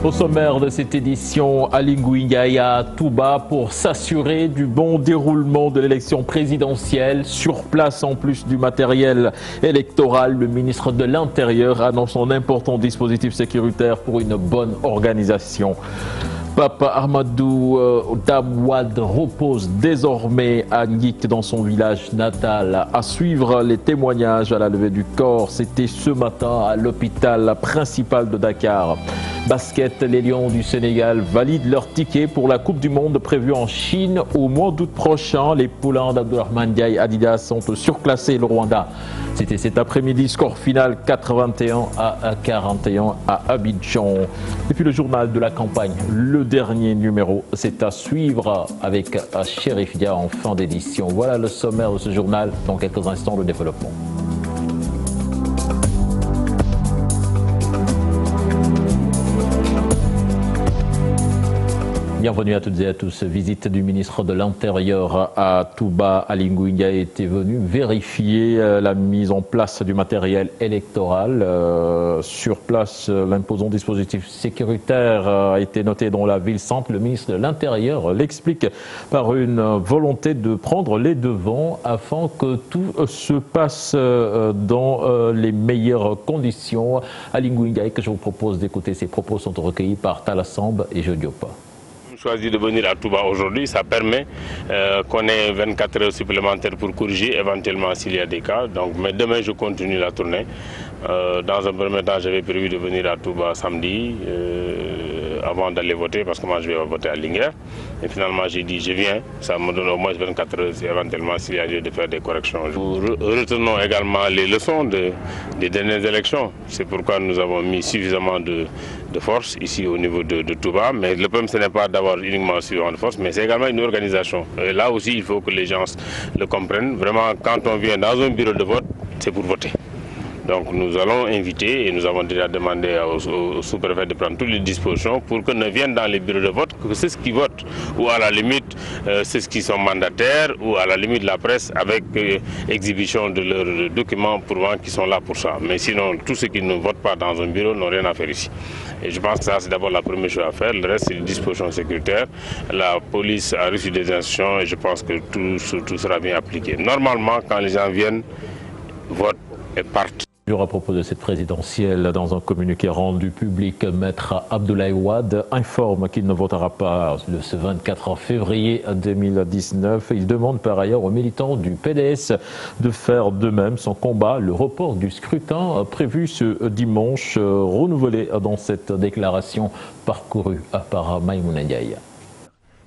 Au sommaire de cette édition, Aly Ngouille Ndiaye à Touba pour s'assurer du bon déroulement de l'élection présidentielle. Sur place, en plus du matériel électoral, le ministre de l'Intérieur annonce un important dispositif sécuritaire pour une bonne organisation. Pape Ahmadou Dame Wade repose désormais à Ngick dans son village natal. À suivre les témoignages à la levée du corps, c'était ce matin à l'hôpital principal de Dakar. Basket, les Lions du Sénégal valident leur ticket pour la Coupe du Monde prévue en Chine au mois d'août prochain. Les poulains d'Abdourahmane Ndiaye Adidas sont surclassés le Rwanda. C'était cet après-midi, score final 81 à 41 à Abidjan. Et puis le journal de la campagne, le dernier numéro, c'est à suivre avec Chérif Dia en fin d'édition. Voilà le sommaire de ce journal. Dans quelques instants, le développement. Bienvenue à toutes et à tous. Visite du ministre de l'Intérieur à Touba. Aly Ngouille Ndiaye était venu vérifier la mise en place du matériel électoral. Sur place, l'imposant dispositif sécuritaire a été noté dans la ville-centre. Le ministre de l'Intérieur l'explique par une volonté de prendre les devants afin que tout se passe dans les meilleures conditions. Aly Ngouille Ndiaye, que je vous propose d'écouter, ses propos sont recueillis par Talassamba et Jodiopa. Choisi de venir à Touba aujourd'hui, ça permet qu'on ait 24 heures supplémentaires pour corriger éventuellement s'il y a des cas. Donc, mais demain, je continue la tournée. Dans un premier temps, j'avais prévu de venir à Touba samedi avant d'aller voter parce que moi je vais voter à Linguère. Et finalement, j'ai dit je viens, ça me donne au moins 24 heures éventuellement s'il y a lieu de faire des corrections. Nous retenons également les leçons des dernières élections. C'est pourquoi nous avons mis suffisamment de force ici au niveau de Touba. Mais le problème, ce n'est pas d'avoir uniquement suffisamment de force, mais c'est également une organisation. Et là aussi, il faut que les gens le comprennent. Vraiment, quand on vient dans un bureau de vote, c'est pour voter. Donc nous allons inviter, et nous avons déjà demandé au sous-préfet de prendre toutes les dispositions pour que ne viennent dans les bureaux de vote que ceux qui votent, ou à la limite ceux qui sont mandataires, ou à la limite la presse avec exhibition de leurs documents prouvant qu'ils sont là pour ça. Mais sinon, tous ceux qui ne votent pas dans un bureau n'ont rien à faire ici. Et je pense que ça, c'est d'abord la première chose à faire. Le reste, c'est les dispositions sécuritaires. La police a reçu des instructions et je pense que tout sera bien appliqué. Normalement, quand les gens viennent, votent et partent. À propos de cette présidentielle, dans un communiqué rendu public, Maître Abdoulaye Wade informe qu'il ne votera pas ce 24 février 2019. Il demande par ailleurs aux militants du PDS de faire de même. Son combat, le report du scrutin prévu ce dimanche, renouvelé dans cette déclaration parcourue par Maïmouna Ndiaye.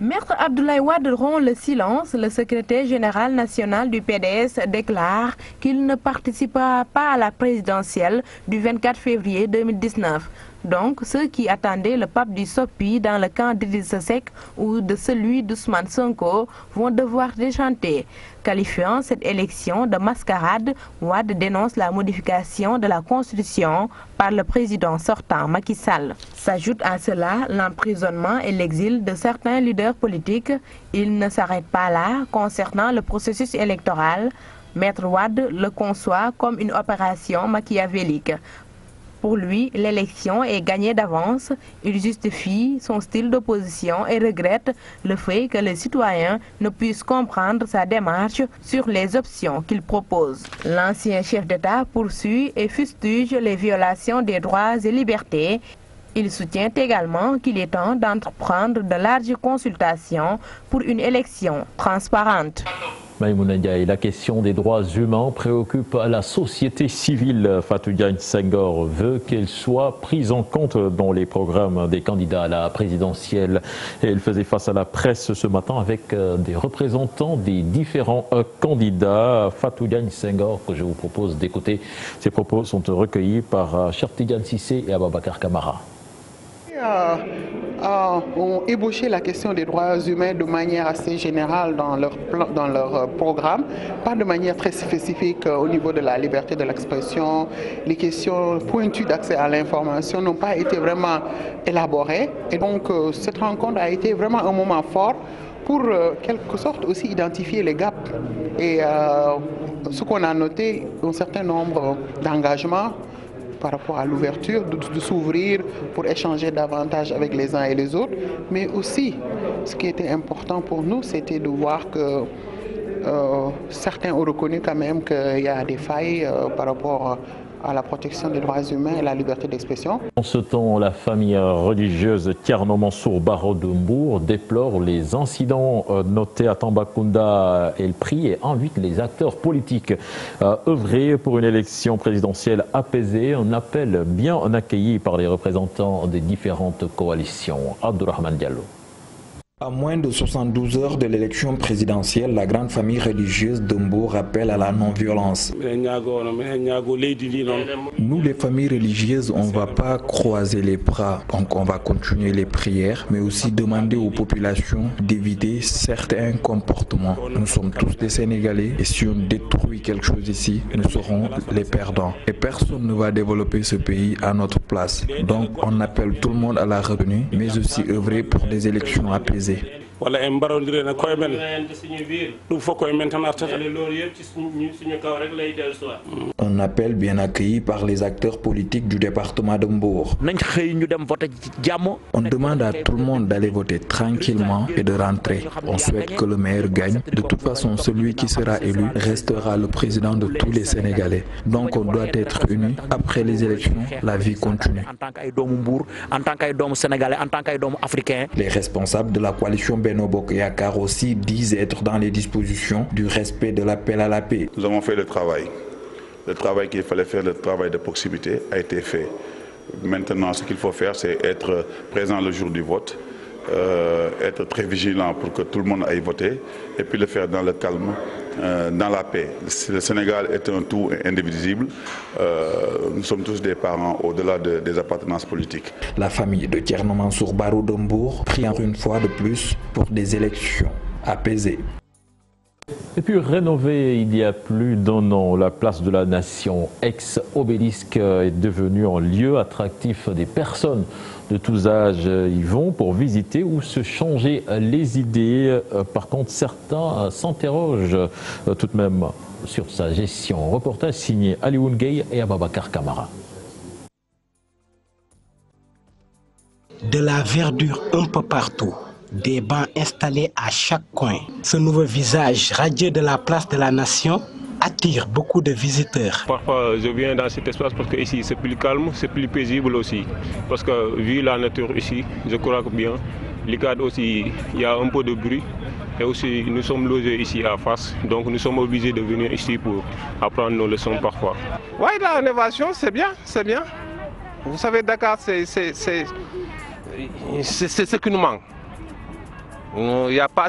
Maître Abdoulaye Wade rompt le silence. Le secrétaire général national du PDS déclare qu'il ne participera pas à la présidentielle du 24 février 2019. Donc, ceux qui attendaient le pape du Sopi dans le camp d'Idrissa Seck ou de celui d'Ousmane Sonko vont devoir déchanter. Qualifiant cette élection de mascarade, Wade dénonce la modification de la Constitution par le président sortant Macky Sall. S'ajoute à cela l'emprisonnement et l'exil de certains leaders politiques. Il ne s'arrête pas là concernant le processus électoral. Maître Wade le conçoit comme une opération machiavélique. Pour lui, l'élection est gagnée d'avance. Il justifie son style d'opposition et regrette le fait que les citoyens ne puissent comprendre sa démarche sur les options qu'il propose. L'ancien chef d'État poursuit et fustige les violations des droits et libertés. Il soutient également qu'il est temps d'entreprendre de larges consultations pour une élection transparente. Maïmouna Ndiaye, la question des droits humains préoccupe la société civile. Fatou Diagne Senghor veut qu'elle soit prise en compte dans les programmes des candidats à la présidentielle. Et elle faisait face à la presse ce matin avec des représentants des différents candidats. Fatou Diagne Senghor, que je vous propose d'écouter. Ses propos sont recueillis par Cheikh Tidiane Cissé et Ababacar Camara. Ont ébauché la question des droits humains de manière assez générale dans leur programme, pas de manière très spécifique au niveau de la liberté de l'expression. Les questions pointues d'accès à l'information n'ont pas été vraiment élaborées. Et donc cette rencontre a été vraiment un moment fort pour quelque sorte aussi identifier les gaps. Et ce qu'on a noté, un certain nombre d'engagements par rapport à l'ouverture, de s'ouvrir pour échanger davantage avec les uns et les autres. Mais aussi, ce qui était important pour nous, c'était de voir que certains ont reconnu quand même qu'il y a des failles par rapport à la protection des droits humains et la liberté d'expression. En ce temps, la famille religieuse Thierno Mansour Baro de Mbour déplore les incidents notés à Tambacounda et El Pri et invite les acteurs politiques à œuvrer pour une élection présidentielle apaisée. Un appel bien accueilli par les représentants des différentes coalitions. Abdourahmane Diallo. À moins de 72 heures de l'élection présidentielle, la grande famille religieuse de Mbour appelle à la non-violence. Nous, les familles religieuses, on ne va pas croiser les bras. Donc on va continuer les prières, mais aussi demander aux populations d'éviter certains comportements. Nous sommes tous des Sénégalais et si on détruit quelque chose ici, nous serons les perdants. Et personne ne va développer ce pays à notre place. Donc on appelle tout le monde à la retenue, mais aussi œuvrer pour des élections apaisées. Un appel bien accueilli par les acteurs politiques du département de Mbour. On demande à tout le monde d'aller voter tranquillement et de rentrer. On souhaite que le meilleur gagne. De toute façon, celui qui sera élu restera le président de tous les Sénégalais. Donc on doit être unis. Après les élections, la vie continue. Les responsables de la coalition Benno Bokk Yakaar aussi disent être dans les dispositions du respect de l'appel à la paix. Nous avons fait le travail. Le travail qu'il fallait faire, le travail de proximité, a été fait. Maintenant, ce qu'il faut faire, c'est être présent le jour du vote, être très vigilant pour que tout le monde aille voter, et puis le faire dans le calme, dans la paix. Le Sénégal est un tout indivisible. Nous sommes tous des parents au-delà des appartenances politiques. La famille de Thierno Mansour Baro de Mbour prie une fois de plus pour des élections apaisées. Et puis rénovée il y a plus d'un an, la place de la Nation, ex-obélisque, est devenue un lieu attractif. Des personnes de tous âges y vont pour visiter ou se changer les idées. Par contre, certains s'interrogent tout de même sur sa gestion. Reportage signé Alioune Gueye et Ababakar Kamara. De la verdure un peu partout. Des bancs installés à chaque coin. Ce nouveau visage radieux de la place de la Nation attire beaucoup de visiteurs. Parfois, je viens dans cet espace parce que ici c'est plus calme, c'est plus paisible aussi. Parce que vu la nature ici, je crois que bien, l'ICAD aussi, il y a un peu de bruit. Et aussi, nous sommes logés ici à face, donc nous sommes obligés de venir ici pour apprendre nos leçons parfois. Oui, la rénovation, c'est bien, c'est bien. Vous savez, Dakar, c'est ce qui nous manque. Il n'y a pas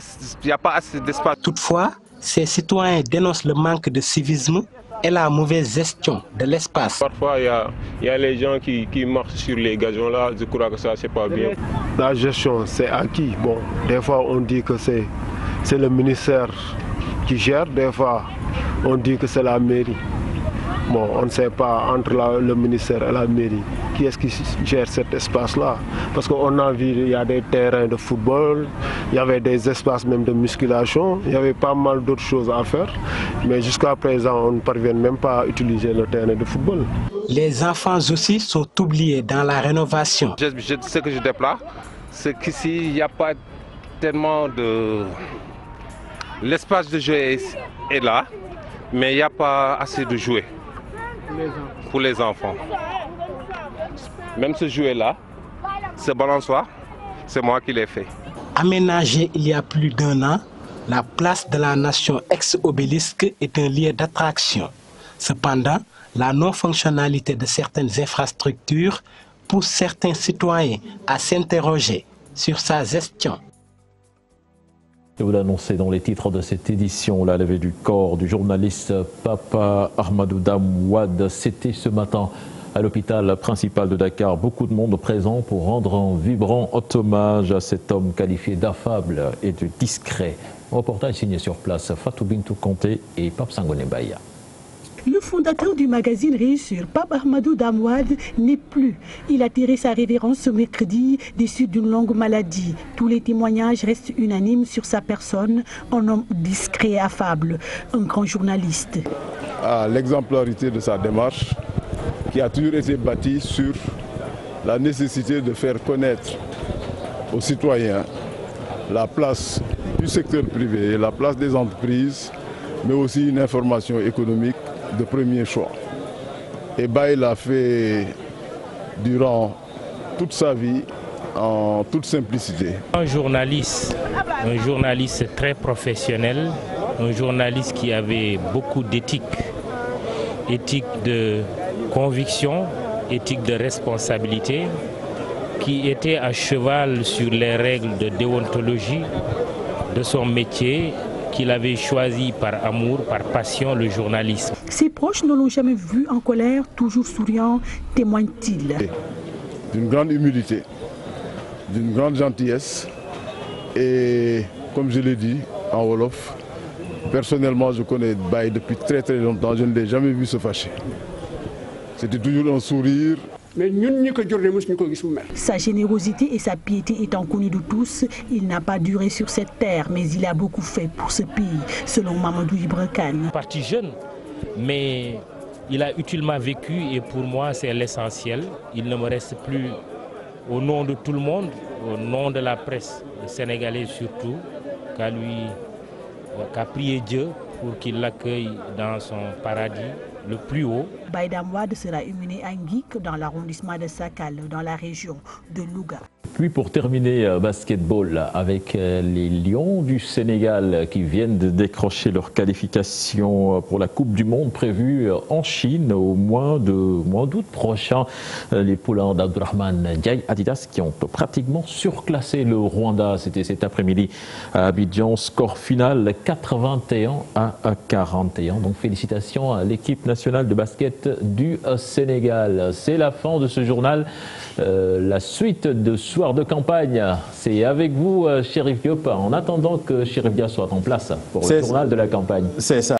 assez d'espace. Toutefois, ces citoyens dénoncent le manque de civisme et la mauvaise gestion de l'espace. Parfois, il y a les gens qui marchent sur les gazons là, je crois que ça, c'est pas bien. La gestion, c'est acquis. Bon, des fois, on dit que c'est le ministère qui gère, des fois, on dit que c'est la mairie. Bon, on ne sait pas entre le ministère et la mairie qui est-ce qui gère cet espace-là. Parce qu'on a vu, il y a des terrains de football, il y avait des espaces même de musculation, il y avait pas mal d'autres choses à faire. Mais jusqu'à présent, on ne parvient même pas à utiliser le terrain de football. Les enfants aussi sont oubliés dans la rénovation. Ce que je déplore, c'est qu'ici, il n'y a pas tellement de... L'espace de jeu est là, mais il n'y a pas assez de jouets pour les enfants. Même ce jouet-là, ce balançoire, c'est moi qui l'ai fait. Aménagé il y a plus d'un an, la place de la Nation ex-obélisque est un lieu d'attraction. Cependant, la non-fonctionnalité de certaines infrastructures pousse certains citoyens à s'interroger sur sa gestion. Et vous l'annoncez dans les titres de cette édition, la levée du corps du journaliste Papa Ahmadou Dame Wade. C'était ce matin à l'hôpital principal de Dakar. Beaucoup de monde présent pour rendre un vibrant hommage à cet homme qualifié d'affable et de discret. Reportage signé sur place Fatou Bintou Kanté et Pape Sangone Baya. Le fondateur du magazine Réussir, Pape Ahmadou Dame Wade, n'est plus. Il a tiré sa révérence ce mercredi des suites d'une longue maladie. Tous les témoignages restent unanimes sur sa personne, un homme discret et affable, un grand journaliste. L'exemplarité de sa démarche qui a toujours été bâti sur la nécessité de faire connaître aux citoyens la place du secteur privé, la place des entreprises, mais aussi une information économique de premier choix. Et Baye l'a fait durant toute sa vie en toute simplicité. Un journaliste très professionnel, un journaliste qui avait beaucoup d'éthique, éthique de conviction, éthique de responsabilité, qui était à cheval sur les règles de déontologie de son métier, qu'il avait choisi par amour, par passion, le journalisme. Ses proches ne l'ont jamais vu en colère, toujours souriant, témoigne-t-il. D'une grande humilité, d'une grande gentillesse et, comme je l'ai dit en Wolof, personnellement je connais Baye depuis très longtemps, je ne l'ai jamais vu se fâcher. C'était toujours un sourire. Sa générosité et sa piété étant connues de tous, il n'a pas duré sur cette terre, mais il a beaucoup fait pour ce pays, selon Mamadou Ibra Kane. Parti jeune, mais il a utilement vécu et pour moi c'est l'essentiel. Il ne me reste plus, au nom de tout le monde, au nom de la presse sénégalaise surtout, qu'à prier Dieu pour qu'il l'accueille dans son paradis le plus haut. Baye Dame Wade sera inhumé à Nguik dans l'arrondissement de Sakal, dans la région de Louga. Puis pour terminer, basketball avec les Lions du Sénégal qui viennent de décrocher leur qualification pour la Coupe du Monde prévue en Chine au mois d'août prochain. Les poulains d'Abdourahmane Ndiaye Adidas qui ont pratiquement surclassé le Rwanda. C'était cet après-midi à Abidjan. Score final 81-41. Donc félicitations à l'équipe nationale de basket du Sénégal. C'est la fin de ce journal. La suite de Soir de campagne, c'est avec vous, Chérif Diop, en attendant que Chérif Dia soit en place pour le journal de la campagne. C'est ça.